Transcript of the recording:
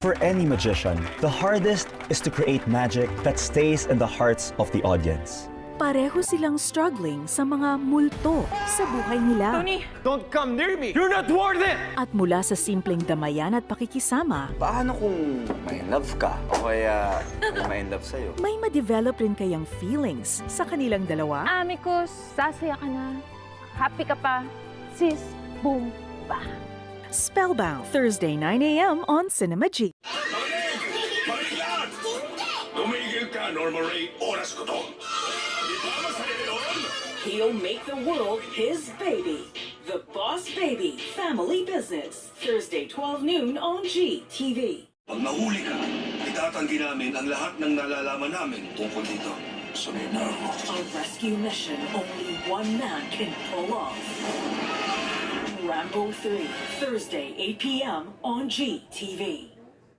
For any magician, the hardest is to create magic that stays in the hearts of the audience. Pareho silang struggling sa mga multo sa buhay nila. Tony! Don't come near me! You're not worth it! At mula sa simpleng damayan at pakikisama, Paano kung may love ka o kaya may love sa'yo? may ma-develop rin kayang feelings sa kanilang dalawa? Amicus, sasaya ka na. Happy ka pa. Sis, boom, ba. Spellbound, Thursday 9 a.m. on Cinema G. Makikilat! Tumigil ka, Norma Ray. Oras ko to. Di ba masaya yun? He'll make the world his baby. The Boss Baby Family Business. Thursday, 12 noon on GTV. Pag nahuli ka, itatanggi namin ang lahat ng nalalaman namin tungkol dito. Sunod na ako. A rescue mission only one man can pull off. Rambo 3, Thursday, 8 p.m. on GTV.